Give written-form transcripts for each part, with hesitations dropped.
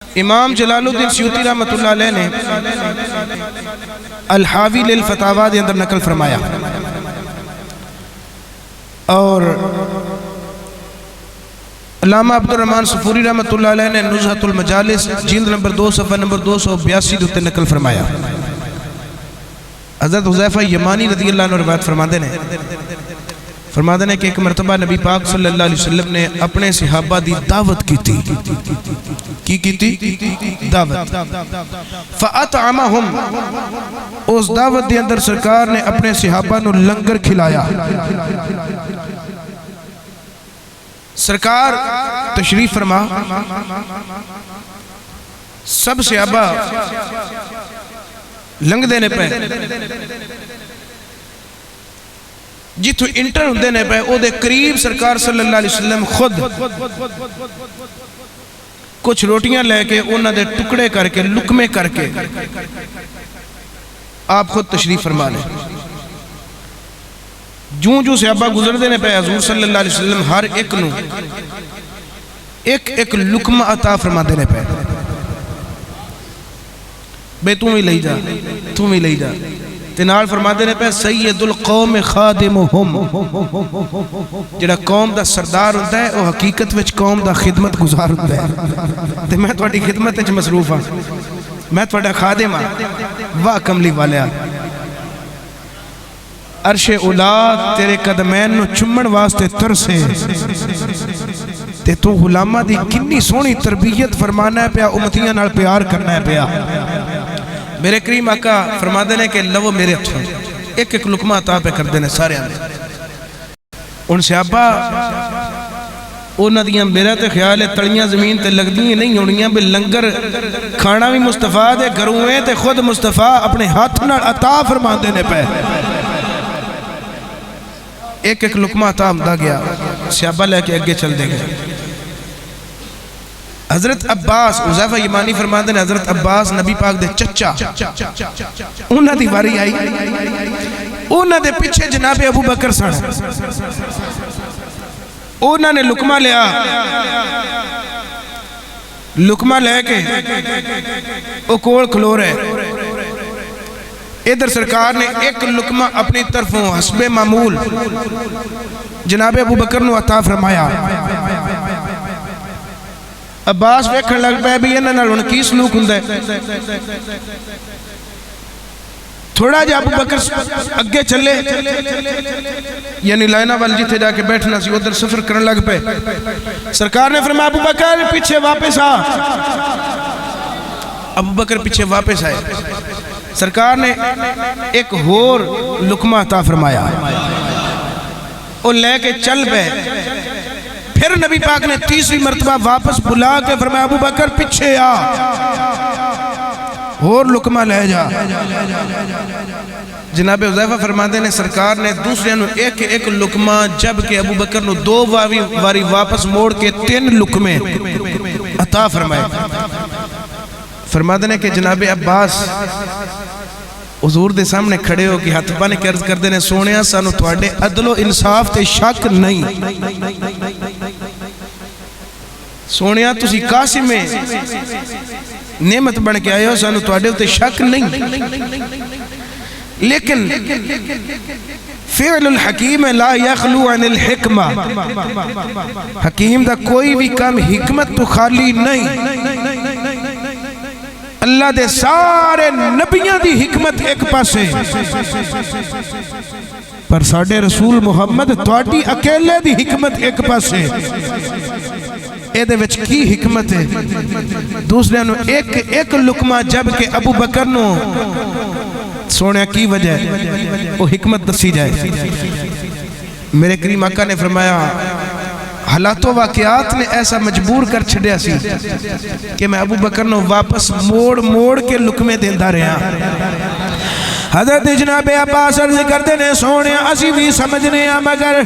امام جلال الدین سیوطی رحمۃ اللہ علیہ نے الحاوی للفتاوا دے اندر نقل فرمایا، اور علامہ عبد الرحمن صفوری رحمۃ اللہ علیہ نے نزہۃ المجالس جلد نمبر 2 صفحہ نمبر 282 دے نقل فرمایا۔ حضرت حذیفہ یمانی رضی اللہ عنہ روایت فرماتے ہیں کہ ایک مرتبہ نبی پاک صلی اللہ علیہ وسلم نے اپنے صحابہ دی دعوت کی تھی، دعوت فَأَطْعَمَهُمْ، اس دعوت دے اندر سرکار نے اپنے صحابہ نو لنگر کھلایا۔ سرکار تشریف فرما، سب صحابہ لنگ دینے پہ جتو انٹر ہوں دینے پہ او دے قریب سرکار صلی اللہ علیہ وسلم خود کچھ روٹیاں لے کے انہاں دے ٹکڑے کر کے لکمے کر کے آپ خود تشریف فرما لیں۔ جو صحابہ گزر دینے پہ حضور صلی اللہ علیہ وسلم ہر ایک نو ایک لکمہ عطا فرما دینے پہ، بے تم ہی لئی جا تنال فرما دینے پہ سید القوم خادمہم، جڑا قوم دا سردار ہوتا ہے وہ حقیقت وچ قوم دا خدمت گزار ہوتا ہے۔ تے میں تواڈی خدمت وچ مصروف ہاں، میں تواڈا خادم ہاں، واہ کملی والیا، عرش اولا تیرے قدمین نو چمن واسطے ترسے، تے تو غلامہ دی کنی سونی تربیت فرمانا ہے پیا، امتیاں نال پیار کرنا ہے پیا۔ میرے کریم آقا فرما دینے کہ لو میرے اچھا ایک لکمہ عطا پہ کر دینے سارے آنے۔ ان صحابہ انہاں دیاں میرا تے خیال ہے تڑیاں زمین تے لگ دیئے نہیں ہونیاں، بے لنگر کھانا بھی مصطفیٰ دے گھرویں تے خود مصطفیٰ اپنے ہاتھ نال عطا فرما دینے پہ ایک لکمہ عطا ہمدہ گیا، صحابہ لے کے اگے چل دے گئے۔ حضرت عباس، حذیفہ یمانی فرماتے ہیں حضرت عباس نبی پاک دے چچا، انہاں دی واری آئی، انہاں دے پیچھے جناب ابو بکر سن، انہاں نے لکمہ لیا، لکمہ لے کے او کول کھلو رہے، ادھر سرکار نے ایک لکمہ اپنی طرفوں حسب معمول جناب ابو بکر نو عطا فرمایا۔ عباس ویکھن لگ پے بھی انہاں نال ہن کی سلوک ہوندا ہے، تھوڑا جا ابو بکر اگے چلے، یعنی لائنہ وال جتھے جا کے بیٹھنا سی ادھر سفر کرن لگ پے، سرکار نے فرمایا ابو بکر پیچھے واپس آ، ابو بکر پیچھے واپس آئے، سرکار نے ایک ہور لکمہ عطا فرمایا، وہ لے کے چل پے، پھر نبی پاک نے تیسری مرتبہ واپس بلا کے فرمایا ابو بکر پیچھے آ، اور لکمہ لے جا۔ جناب حذیفہ فرماتے ہیں سرکار نے دوسرے نو ایک لکمہ جبکہ ابو بکر نو 2 واری واپس موڑ کے 3 لکمے عطا فرمائے۔ فرماتے ہیں کہ جناب عباس حضور دے سامنے کھڑے ہو کہ ہاتھ بن کے عرض کر دینے سونیا سانو تواڈے عدل و انصاف تے شک نہیں، سونیا تسی قاسم میں نعمت بن کے آئے ہو، سانو تواڈے تے شک نہیں، لیکن فعل الحکیم لا یخلو عن الحکمہ، حکیم دا کوئی بھی کام حکمت تو خالی نہیں۔ اللہ دے سارے نبیاں دی حکمت ایک پاسے، پر ساڑھے رسول محمد تواڈی اکیلے دی حکمت ایک پاسے، اے دے وچ کی حکمت ہے؟ دوسرے نو ایک لکمہ جبکہ ابو بکر نو سونے کی وجہ ہے وہ حکمت دسی جائے۔ میرے کریم آقا نے فرمایا حالات و واقعات نے ایسا مجبور کر چھڑیا سی کہ میں ابو بکر نو واپس موڑ کے لکمے دیندہ رہا۔ حضرت جناب عباس عرض کر دینے سونے اسی بھی سمجھنے ہیں مگر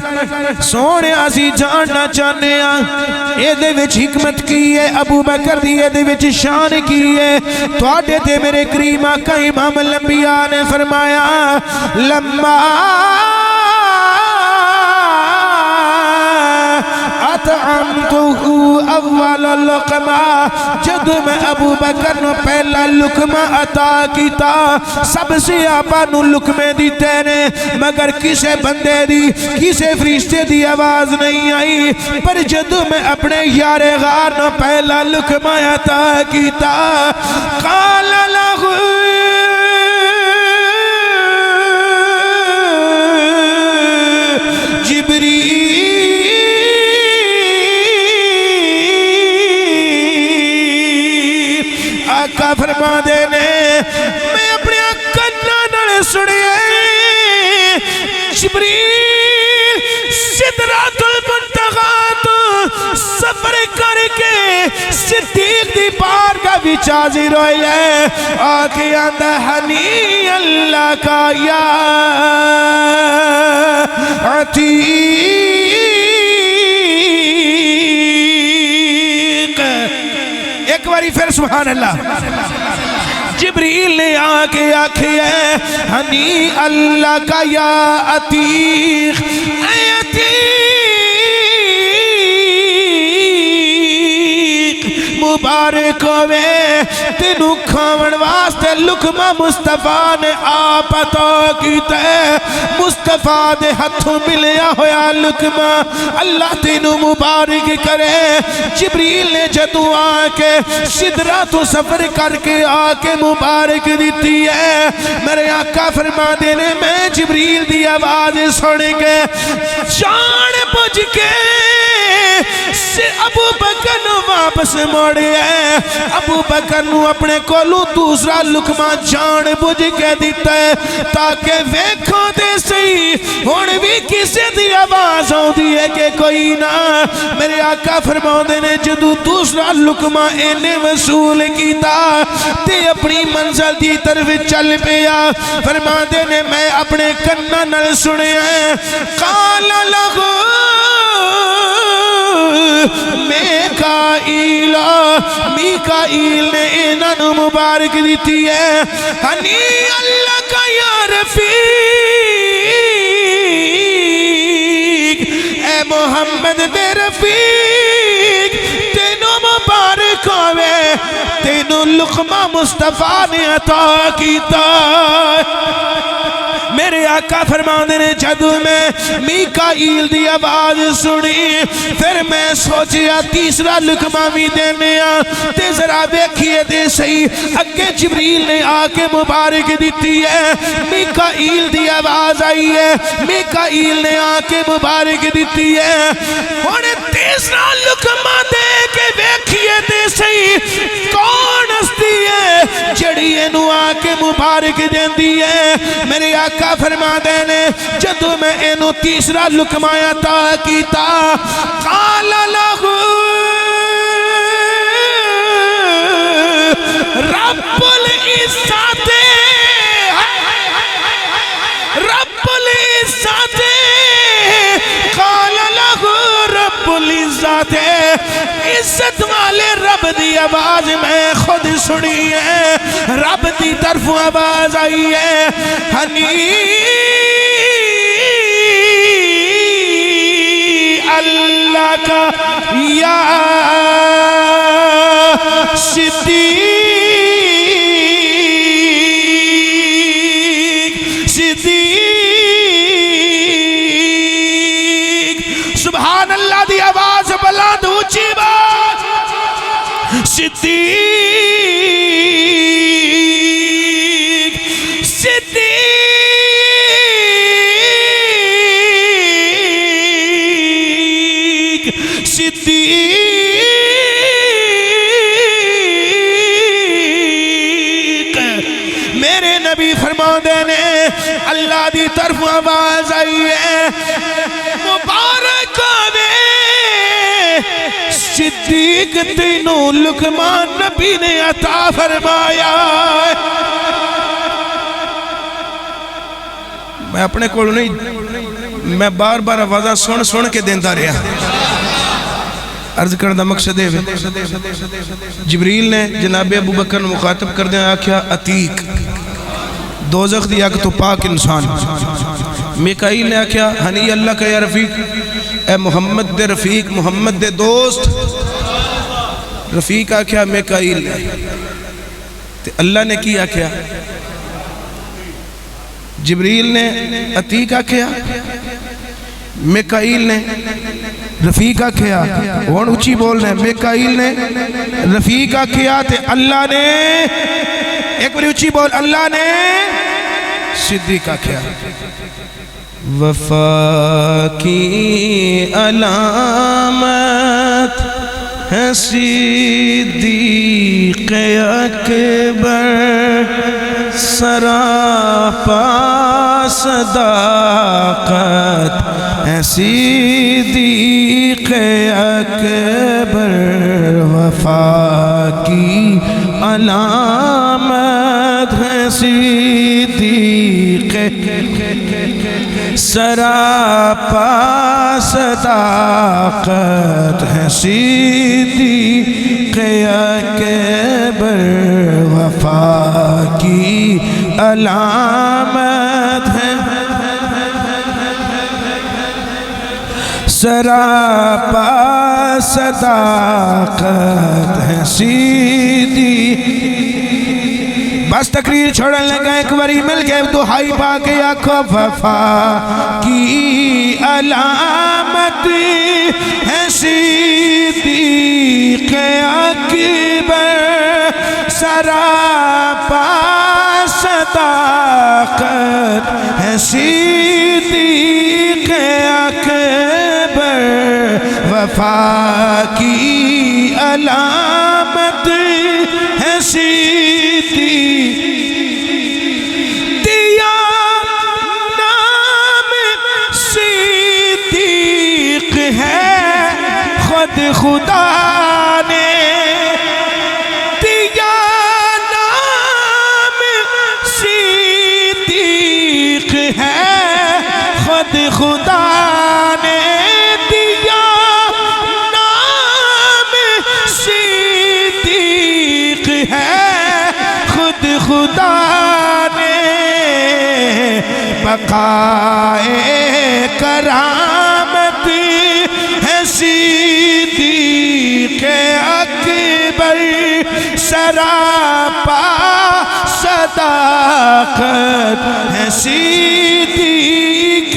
سونے اسی جاننا چاہنے ہیں اے دے وچ حکمت کی ہے، ابو بکر دی اے دے وچ شان کی ہے، تو آڈے تے میرے کریم آقا امام الانبیاء نے فرمایا لما اطعمتہ اول لقمہ، جد میں ابو بکر نو پہلا لقمہ عطا کیتا، سب صحابہ نو لقمے دیتے نے، مگر کسے بندے دی کسے فرشتے دی آواز نہیں آئی، پر جد میں اپنے یار غار نو پہلا لقمہ عطا کیتا، قال لہو آقا فرما دینے میں اپنے کناں نال سنیے جبریل سدرۃ المنتہا تو سفر کر کے صدیق دی بارگاہ وچ حاضر ہوئے، آکے آندا ہنی اللہ کا یا عتیق، ایک باری پھر سبحان اللہ۔ جبریل نے آکے آکھے ہنی اللہ کا یا عتیق، اے عتیق مبارک ہوئے، تینوں کھاون واسطے لقمہ مصطفیٰ نے آپ عطا کیتا ہے، مصطفیٰ دے ہتھوں ملیا ہویا لقمہ، اللہ تینوں مبارک کرے۔ جبریل نے جدوں آکے سدرہ تو سفر کر کے آکے مبارک دیتی ہے، میرے آقا فرما دینے میں جبریل دی آواز سن کے جان بوجھ کے سے ابو بکر نو واپس موڑے ہے، ابو بکر نو اپنے کولوں دوسرا لقمہ جان بوجھ کے دیتا ہے تاکہ ویکھو دے سی ہن بھی کسے دی آواز آؤندی ہے کہ کوئی نہ۔ میرے آقا فرماؤندے نے جدوں دوسرا لقمہ اینے وصول کیتا تے اپنی منزل دی طرف چل پیا، فرماندے نے میں اپنے کناں نال سنیا ہے، قال لہو میکائیل نے انہاں مبارک دیتی ہے، ہنی اللہ کا یا رفیق، اے محمد دے رفیق تینوں مبارک ہوئے، تینوں لقمہ مصطفیٰ نے عطا کیتا۔ میرے آقا فرماندے نے جدوں میں میکائیل دی آواز سنی، پھر میں سوچیا تیسرا لقمہ بھی دینے تے ذرا دیکھئے دے صحیح، اگے جبریل نے آکے مبارک دیتی ہے، میکائیل دی آواز آئی ہے، میکائیل نے آکے مبارک دیتی ہے، اور تیسرا لقمہ دے کے دیکھئے دے صحیح کون ہستی ہے جڑی انہوں آکے مبارک دیندی ہے۔ میرے آقا فرما دینے جدوں میں انہوں تیسرا لقمہ عطا کیتا، قال لہو رب العزت، رب العزت، قال لہو رب العزت، عزت والے رب دی آواز میں خود سنی ہے، رب دی طرف آواز آئی ہے، ہنی اللہ کا یا صدیق، صدیق، سبحان اللہ دی آواز بلند اونچی بات، صدیق، صدیق، صدیق، میرے نبی فرماندے نے اللہ دی طرف آواز آئی ہے، مبارک آوے صدیق تینوں لقمہ نبی نے عطا فرمایا۔ میں اپنے کو نہیں، میں بار بار آوازہ سن کے دیندہ رہا، عرض کرنا مقصد ہے جبریل نے جناب ابو بکر مخاطب کر دیں آکھیا عتیق، دوزخ دی آگ تو پاک انسان، میکائیل نے آکھیا ہنی اللہ کا یا رفیق، اے محمد دے رفیق، محمد دے دوست، رفیق آکھیا میکائیل نے، تے اللہ نے کی آکھیا؟ جبریل نے عتیق آکھیا، میکائیل نے رفیق آکھیا، اور اچھی بولنا ہے، میکائیل نے رفیق آکھیا تے اللہ نے، ایک باری اچھی بول، اللہ نے صدیق آکھیا۔ وفا کی علامت ہے صدیق اکبر، سراپا صداقت ہے صدیق اکبر، وفا کی علامت ہے صدیق سراپا صداقت ہے صدیق اکبر، وفا کی علامت ہے سراپا صداقت ہے صدیق۔ بس تقریر چھوڑن لگا، ایک باری مل کے دہائی پا کے آکھو، وفا کی علامت ہے صدیق اکبر، سراپا صداقت ہے صدیق اکبر، وفا کی علامت ہے صدیق۔ دیا نام صدیق ہے خود خدا نے، دیا نام صدیق ہے خود خدا نے، دیا نام صدیق ہے خود خدا نے، بقائے کرامت ہے صدیق اکبر، سراپا صداقت ہے صدیق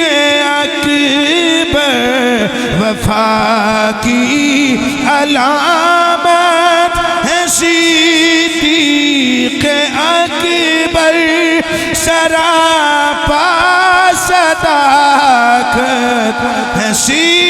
اکبر، وفا کی علامت ہے صدیق اکبر، سراپا صداقت ہے صدیق